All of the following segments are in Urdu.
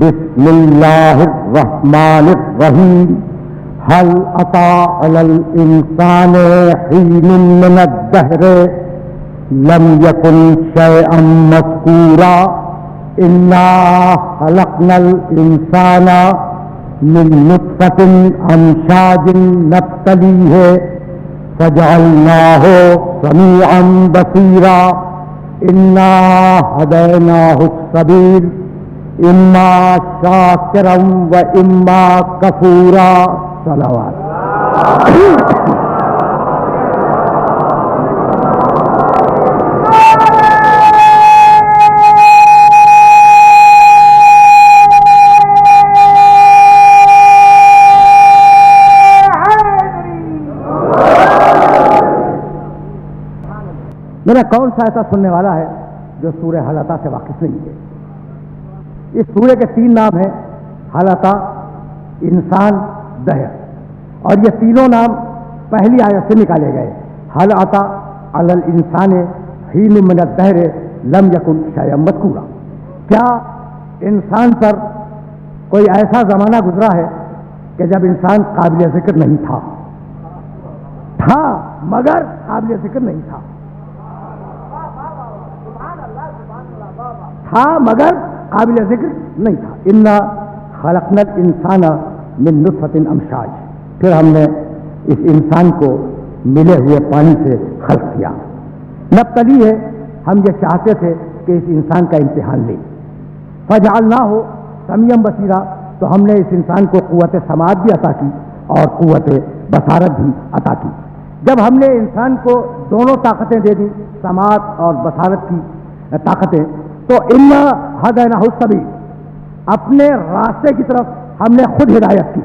بسم اللہ الرحمن الرحیم هل أتى على الإنسان حين من الدهر لم يكن شيئا مذكورا إنا خلقنا الإنسان من نطفة أمشاج نبتليه فجعلناه سميعا بصيرا إنا هديناه السبيل إما شاكرا وإما كفورا صلوات. میرا کون سا ایسا سننے والا ہے جو سورہ حلقہ سے واقف نہیں ہے؟ اس سورہ کے 3 نام ہیں: حلقہ، انسان، دہر. اور یہ تینوں نام پہلی آیت سے نکالے گئے. حل عطا علی الانسان حین من الدہر لم یکن شیئا مذکورا. کیا انسان پر کوئی ایسا زمانہ گزرا ہے کہ جب انسان قابل ذکر نہیں تھا مگر قابل ذکر نہیں تھا مگر قابل ذکر نہیں تھا. انا خلقنا الانسان من نطفۃ امشاج. پھر ہم نے اس انسان کو ملے ہوئے پانی سے خلق کیا. نبتلی ہے، ہم یہ چاہتے تھے کہ اس انسان کا امتحان لیں. فجعلناہ سمیعا بصیرا. تو ہم نے اس انسان کو قوت سماعت بھی عطا کی اور قوت بصارت بھی عطا کی. جب ہم نے انسان کو دونوں طاقتیں دے دی، سماعت اور بصارت کی طاقتیں، تو انا ہدیناہ السبیل، اپنے راستے کی طرف ہم نے خود ہدایت کی.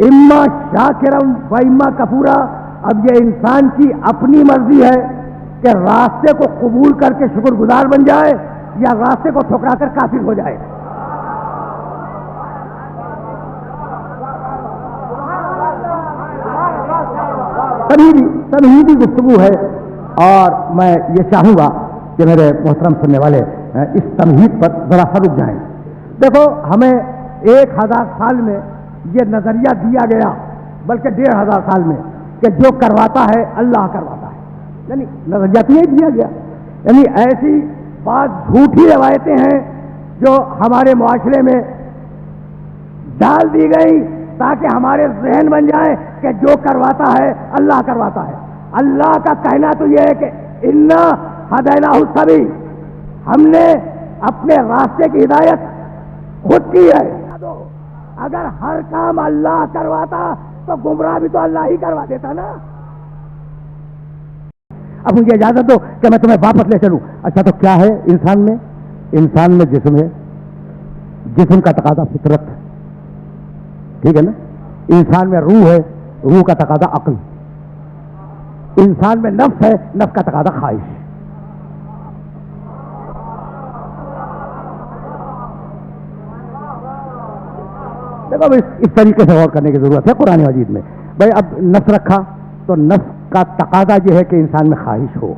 اما شاکرا و اما کفورا. اب یہ انسان کی اپنی مرضی ہے کہ راستے کو قبول کر کے شکر گزار بن جائے یا راستے کو ٹھکرا کر کافر ہو جائے. تمہیدی گفتگو ہے، اور میں یہ چاہوں گا کہ میرے محترم سننے والے اس تمہید پر ذرا سا رک جائیں. دیکھو، ہمیں 1000 سال میں یہ نظریہ دیا گیا، بلکہ 1500 سال میں، کہ جو کرواتا ہے اللہ کرواتا ہے. یعنی نظریہ تو یہ دیا گیا. یعنی ایسی بعض جھوٹی روایتیں ہیں جو ہمارے معاشرے میں ڈال دی گئی تاکہ ہمارے ذہن بن جائے کہ جو کرواتا ہے اللہ کرواتا ہے. اللہ کا کہنا تو یہ ہے کہ انا ہدیناہ السبیل، ہم نے اپنے راستے کی ہدایت خود کی ہے. اگر ہر کام اللہ کرواتا تو گمراہ بھی تو اللہ ہی کروا دیتا نا. اب مجھے اجازت دو کہ میں تمہیں واپس لے چلوں. اچھا، تو کیا ہے انسان میں؟ انسان میں جسم ہے، جسم کا تقاضا فطرت، ٹھیک ہے نا. انسان میں روح ہے، روح کا تقاضا عقل. انسان میں نفس ہے، نفس کا تقاضا خواہش. دیکھو، اس طریقے سے غور کرنے کی ضرورت ہے قرآن مجید میں. بھائی، اب نفس رکھا تو نفس کا تقاضا یہ ہے کہ انسان میں خواہش ہو.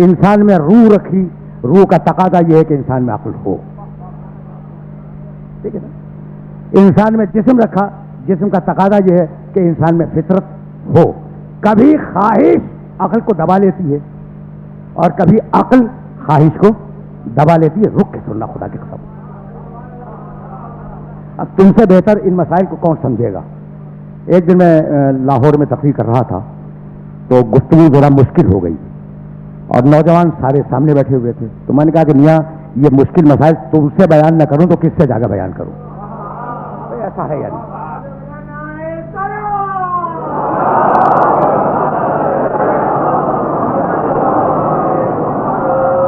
انسان میں روح رکھی، روح کا تقاضا یہ ہے کہ انسان میں عقل ہو. ٹھیک ہے نا. انسان میں جسم رکھا، جسم کا تقاضا یہ ہے کہ انسان میں فطرت ہو. کبھی خواہش عقل کو دبا لیتی ہے اور کبھی عقل خواہش کو دبا لیتی ہے. رک کے سننا خدا کی قسم. اب تم سے بہتر ان مسائل کو کون سمجھے گا. ایک دن میں لاہور میں تقریر کر رہا تھا تو گفتگو ذرا مشکل ہو گئی اور نوجوان سارے سامنے بیٹھے ہوئے تھے. تو میں نے کہا کہ میاں، یہ مشکل مسائل تم سے بیان نہ کروں تو کس سے جا کر بیان کروں. ایسا ہے یعنی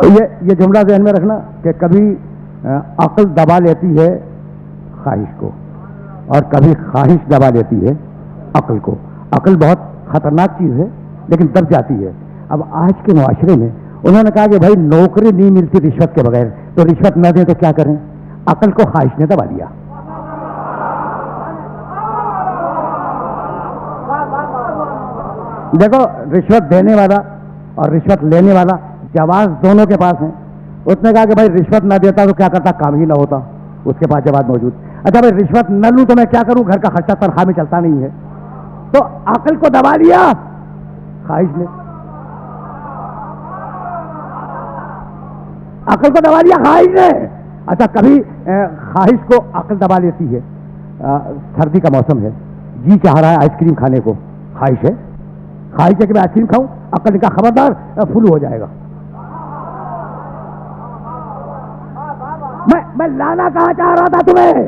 تو یہ جملہ ذہن میں رکھنا کہ کبھی عقل دبا لیتی ہے خواہش کو اور کبھی خواہش دبا لیتی ہے عقل کو. عقل بہت خطرناک چیز ہے لیکن دب جاتی ہے. اب آج کے معاشرے میں انہوں نے کہا کہ بھائی نوکری نہیں ملتی رشوت کے بغیر، تو رشوت نہ دیں تو کیا کریں. عقل کو خواہش نے دبا دیا. دیکھو، رشوت دینے والا اور رشوت لینے والا جواز دونوں کے پاس ہیں. اس نے کہا کہ بھائی رشوت نہ دیتا تو کیا کرتا، کام ہی نہ ہوتا. اس کے پاس جواب موجود. اچھا بھائی رشوت نہ لوں تو میں کیا کروں؟ گھر کا خرچہ تنخواہ میں چلتا نہیں ہے. تو عقل کو دبا لیا خواہش نے, عقل کو دبا لیا خواہش نے. اچھا کبھی خواہش کو عقل دبا لیتی ہے. سردی کا موسم ہے, جی چاہ رہا ہے آئس کریم کھانے کو, خواہش ہے کہ میں آئس کریم کھاؤں. عقل نے کہا خبردار فلو ہو جائے گا. میں لانا کہاں چاہ رہا تھا تمہیں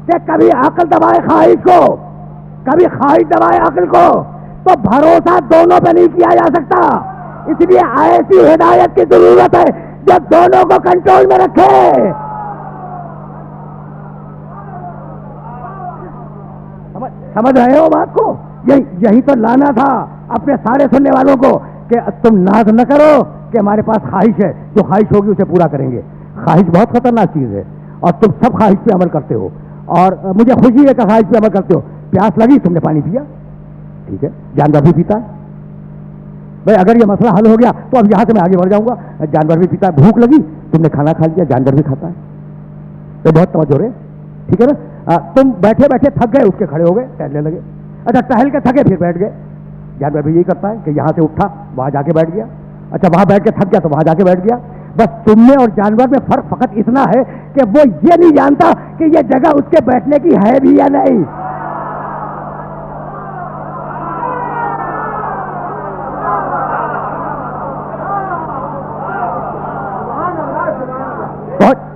کہ کبھی عقل دبائے خواہش کو, کبھی خواہش دبائے عقل کو, تو بھروسہ دونوں پہ نہیں کیا جا سکتا. اس لیے ایسی ہدایت کی ضرورت ہے جو دونوں کو کنٹرول میں رکھے. سمجھ رہے ہو بات کو؟ یہی تو لانا تھا اپنے سارے سننے والوں کو کہ تم ناز نہ کرو کہ ہمارے پاس خواہش ہے, جو خواہش ہوگی اسے پورا کریں گے. خواہش بہت خطرناک چیز ہے اور تم سب خواہش پہ عمل کرتے ہو, اور مجھے خوشی ہے کہ خواہش پہ عمل کرتے ہو. پیاس لگی تم نے پانی پیا, ٹھیک ہے, جانور بھی پیتا ہے. بھائی اگر یہ مسئلہ حل ہو گیا تو اب یہاں سے میں آگے بڑھ جاؤں گا. جانور بھی پیتا ہے. بھوک لگی تم نے کھانا کھا لیا, جانور بھی کھاتا ہے. تو بہت توجہ رہے, ٹھیک ہے نا. تم بیٹھے بیٹھے تھک گئے, اٹھ کے کھڑے ہو گئے, ٹہلنے لگے. اچھا ٹہل کے تھکے پھر بیٹھ گئے. جانور بھی یہی کرتا ہے کہ یہاں سے اٹھا وہاں جا کے بیٹھ گیا. اچھا وہاں بیٹھ کے تھک گیا تو وہاں جا کے بیٹھ گیا. بس تم میں اور جانور میں فرق فقط اتنا ہے کہ وہ یہ نہیں جانتا کہ یہ جگہ اس کے بیٹھنے کی ہے بھی یا نہیں.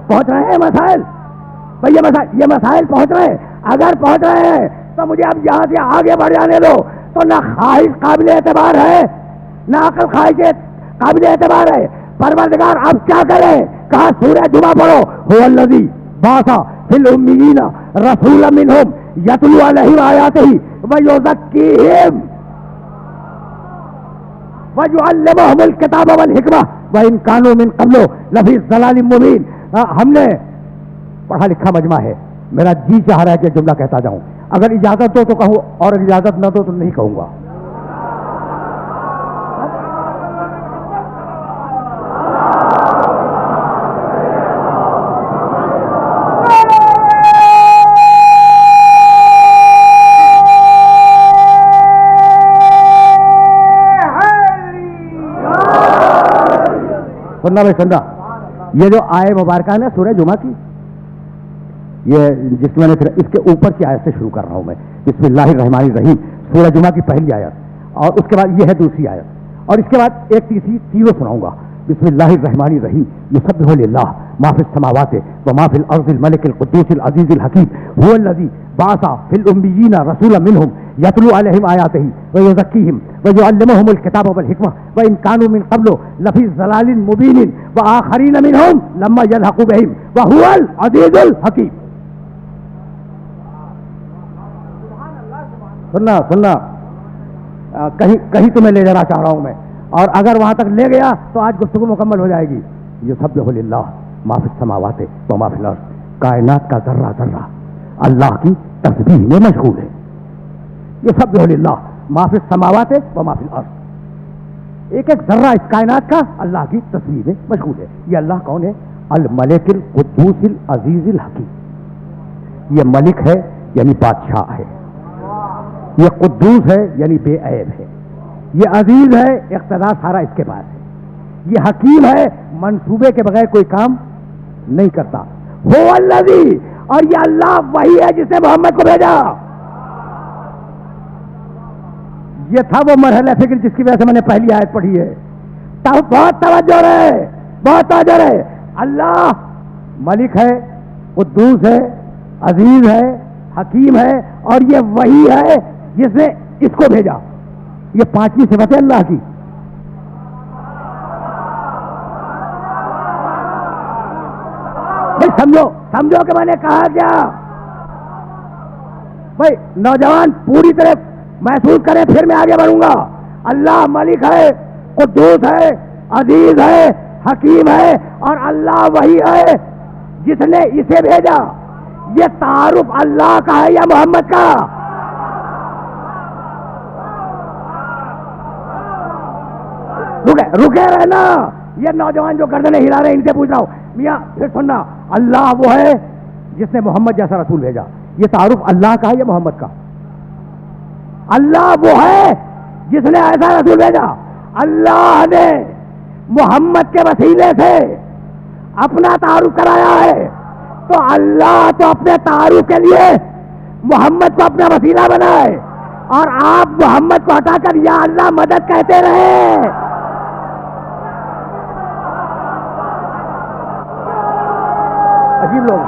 پہنچ رہے ہیں مسائل بھائی, یہ مسائل پہنچ رہے ہیں. اگر پہنچ رہے ہیں تو مجھے اب یہاں سے آگے بڑھ جانے دو. تو نہ خواہش قابل اعتبار ہے, نہ عقل خواہش قابل اعتبار ہے. پروردگار اب کیا کرے؟ کہا سورہ جمعہ پڑھو, هو الذی بعث فی الامیین رسولا منہم یتلو علیہم آیاتہ ویزکیہم ویعلمہم الکتاب والحکمہ وان کانوا من قبل لفی ضلال مبین. ہم نے پڑھا لکھا مجمع ہے, میرا جی چاہ رہا ہے کہ جملہ کہتا جاؤں. اگر اجازت دو تو کہوں, اور اجازت نہ دو تو نہیں کہوں گا. سننا بھائی سننا, یہ جو آئے مبارکہ ہے نا سورہ جمعہ کی, یہ جس میں نے پھر اس کے اوپر کی آیت سے شروع کر رہا ہوں میں. بسم اللہ الرحمن الرحیم, سورہ جمعہ کی پہلی آیت, اور اس کے بعد یہ ہے دوسری آیت, اور اس کے بعد ایک تیسروں سناؤں گا. بسم اللہ الرحمن الرحیم. یسبح للہ ما فی السماوات وما فی الارض الملک القدوس العزیز الحکیم هو الذی بعث فی الامیین رسولا منہم یتلو علیہم آیاتہ ویزکیہم ویعلمہم الکتاب والحکمہ وان کانوا من قبل لفی ضلال مبین وآخرین منہم لما یلحقوا بہم وہو العزیز الحکیم. سننا کہیں تمہیں لے جانا چاہ رہا ہوں میں, اور اگر وہاں تک لے گیا تو آج گفتگو مکمل ہو جائے گی. یسبح للہ ما فی السماوات وما فی الارض, کائنات کا ذرہ ذرہ اللہ کی تسبیح میں مشغول ہے. یسبح للہ ما فی السماوات وما فی الارض, ایک ایک ذرہ اس کائنات کا اللہ کی تسبیح میں مشغول ہے. یہ اللہ کون ہے؟ الملک القدوس العزیز الحکیم. یہ ملک ہے یعنی بادشاہ ہے, یہ قدوس ہے یعنی بے عیب ہے, یہ عزیز ہے اقتدار سارا اس کے پاس ہے, یہ حکیم ہے منصوبے کے بغیر کوئی کام نہیں کرتا. هو الذی, اور یہ اللہ وہی ہے جس نے محمد کو بھیجا. یہ تھا وہ مرحلہ فکر جس کی وجہ سے میں نے پہلی آیت پڑھی ہے. بہت توجہ رہے, بہت توجہ رہے. اللہ ملک ہے, قدوس ہے, عزیز ہے, حکیم ہے, اور یہ وہی ہے جس نے اس کو بھیجا. یہ پانچویں صفت ہے اللہ کی. سمجھو کہ میں نے کہا کیا بھائی. نوجوان پوری طرح محسوس کریں, پھر میں آگے بڑھوں گا. اللہ ملک ہے, قدوس ہے, عزیز ہے, حکیم ہے, اور اللہ وہی ہے جس نے اسے بھیجا. یہ تعارف اللہ کا ہے یا محمد کا؟ رکے رہنا. یہ نوجوان جو گردنیں ہلا رہے ہیں ان سے پوچھ رہا ہوں, میاں پھر سننا. اللہ وہ ہے جس نے محمد جیسا رسول بھیجا. یہ تعارف اللہ کا ہے یا محمد کا؟ اللہ وہ ہے جس نے ایسا رسول بھیجا. اللہ نے محمد کے وسیلے سے اپنا تعارف کرایا ہے, تو اللہ تو اپنے تعارف کے لیے محمد کو اپنا وسیلہ بنائے, اور آپ محمد کو ہٹا کر یا اللہ مدد کہتے رہے. عجیب لوگ.